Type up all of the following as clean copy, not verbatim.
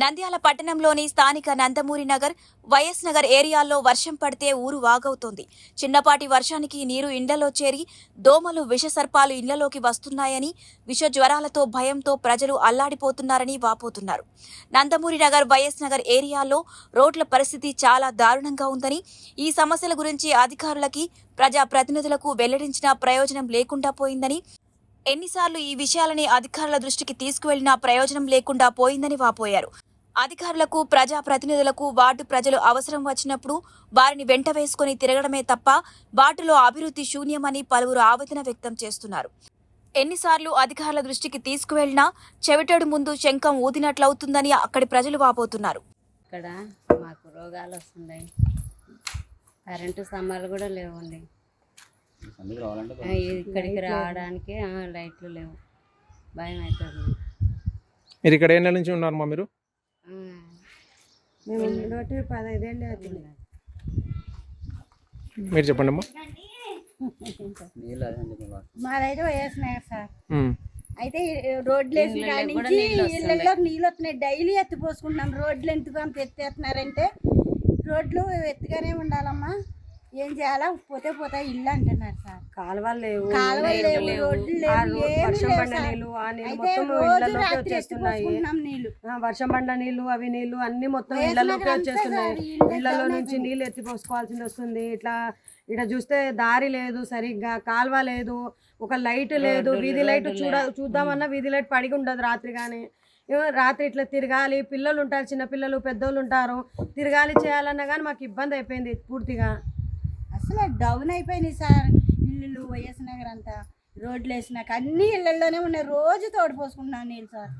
నంద్యాల పట్టణంలోని స్థానిక నందమూరి నగర్, వైఎస్ నగర్ ఏరియాల్లో వర్షం పడితే ఊరు వాగవుతోంది. చిన్నపాటి వర్షానికి నీరు ఇండ్లలో చేరి దోమలు, విషసర్పాలు ఇళ్లలోకి వస్తున్నాయని, విష జ్వరాలతో భయంతో ప్రజలు అల్లాడిపోతున్నారని వాపోతున్నారు. నందమూరి నగర్, వైఎస్ నగర్ ఏరియాల్లో రోడ్ల పరిస్థితి చాలా దారుణంగా ఉందని, ఈ సమస్యల గురించి అధికారులకి, ప్రజా ప్రతినిధులకు వెల్లడించిన ప్రయోజనం లేకుండా పోయిందని, ఎన్నిసార్లు ఈ విషయాలని అధికారుల దృష్టికి తీసుకువెళ్లినా ప్రయోజనం లేకుండా పోయిందని వాపోయారు. అధికారులకు, ప్రజా ప్రతినిధులకు వార్డు ప్రజలు అవసరం వచ్చినప్పుడు వారిని వెంట వేసుకుని తిరగడమే తప్ప వార్డులో అభివృద్ధి శూన్యమని పలువురు ఆవేదన వ్యక్తం చేస్తున్నారు. ఎన్నిసార్లు అధికారుల దృష్టికి తీసుకువెళ్లినా చెవిటోడు ముందు శంఖం ఊదినట్లవుతుందని అక్కడి ప్రజలు వాపోతున్నారు. ఇక్కడ మాకు రోగాలు వస్తున్నాయి, కరెంటు స్తంభాలు కూడా లేవండి. ఇక్కడికి రావడానికి లైట్లు లేవు, భయం అవుతుంది. మీరు ఇక్కడ ఏ నెల నుంచి ఉన్నారమ్మా? మీరు మేము 15 ఏళ్ళు అవుతుంది. మీరు చెప్పండి అమ్మా. మాదైతే వేసినాయి సార్. అయితే రోడ్లు వేసిన కాడి నుంచి ఇళ్ళల్లో నీళ్ళు వస్తున్నాయి. డైలీ ఎత్తిపోసుకుంటున్నాం. రోడ్లు ఎందుకు అంత ఎత్తేస్తున్నారంటే రోడ్లు ఎత్తుగానే ఉండాలమ్మా, ఏం చేయాలా, పోతే పోతే ఇల్లు అంటున్నారు సార్. కాలువలు లేవు, రోడ్లు లేవు, వర్షం పడ్డ నీళ్ళు అయితే రోజు రాత్రి ఎత్తిపోసుకుంటున్నాం నీళ్ళు. వర్షం పడ్డ నీళ్ళు, అవి నీళ్ళు అన్ని మొత్తం ఇళ్లలోకి వచ్చేస్తున్నాయి. ఇళ్లలో నుంచి నీళ్ళు ఎత్తిపోసుకోవాల్సింది వస్తుంది. ఇట్లా చూస్తే దారి లేదు, సరిగ్గా కాలువ లేదు, ఒక లైట్ లేదు, వీధి లైట్ చూద్దామన్నా వీధి లైట్ పడిగి ఉండదు రాత్రి. కానీ రాత్రి ఇట్లా తిరగాలి, పిల్లలు ఉంటారు, చిన్న పిల్లలు, పెద్దోళ్ళు ఉంటారు, తిరగాలి చేయాలన్నా కానీ మాకు ఇబ్బంది అయిపోయింది పూర్తిగా. అసలు డౌన్ అయిపోయినాయి సార్ ఇల్లు. వైఎస్ నగర్ అంతా రోడ్లు వేసినాక అన్ని ఇళ్లలోనే ఉన్నాయి. రోజు తోడిపోసుకుంటున్నాం నీళ్ళు సార్.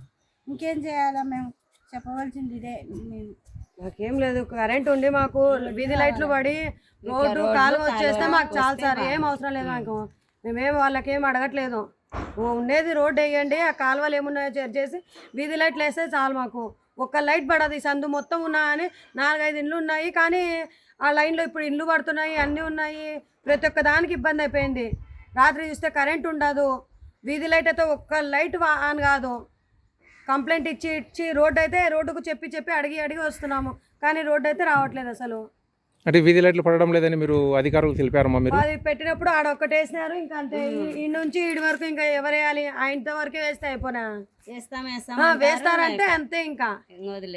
ఇంకేం చేయాలా, మేము చెప్పవలసింది ఇదే. మాకేం లేదు, కరెంట్ ఉండి మాకు వీధి లైట్లు పడి రోడ్డు కాలువ వచ్చేస్తే మాకు చాలు సార్. ఏం అవసరం లేదు మాకు. మేమేం వాళ్ళకేం అడగట్లేదు. ఉండేది రోడ్డు వేయండి, ఆ కాలువలు ఏమున్నాయో చేసి వీధి లైట్లు వేస్తే చాలు మాకు. ఒక్క లైట్ పడదు. ఈ సందు మొత్తం ఉన్నాయని 4-5 ఇండ్లు ఉన్నాయి, కానీ ఆ లైన్లో ఇప్పుడు ఇండ్లు పడుతున్నాయి, అన్నీ ఉన్నాయి. ప్రతి ఒక్క దానికి ఇబ్బంది అయిపోయింది. రాత్రి చూస్తే కరెంట్ ఉండదు, వీధి లైట్ అయితే ఒక్క లైట్ ఆన్ కాదు. కంప్లైంట్ ఇచ్చి రోడ్డుకు చెప్పి అడిగి వస్తున్నాము, కానీ రోడ్డు అయితే రావట్లేదు అసలు. అంటే వీధి లైట్లు పడడం లేదని మీరు అధికారులకు తెలిపారమ్మా? మీరు అది పెట్టినప్పుడు ఆడ ఒక్కటి వేసినారు, ఇంకా అంతే. ఈ నుంచి ఈడి వరకు ఇంకా ఎవరు వేయాలి? ఆయనతో వరకే వేస్తే అయిపోయినా వేస్తారంటే అంతే, ఇంకా వదిలేస్తారు.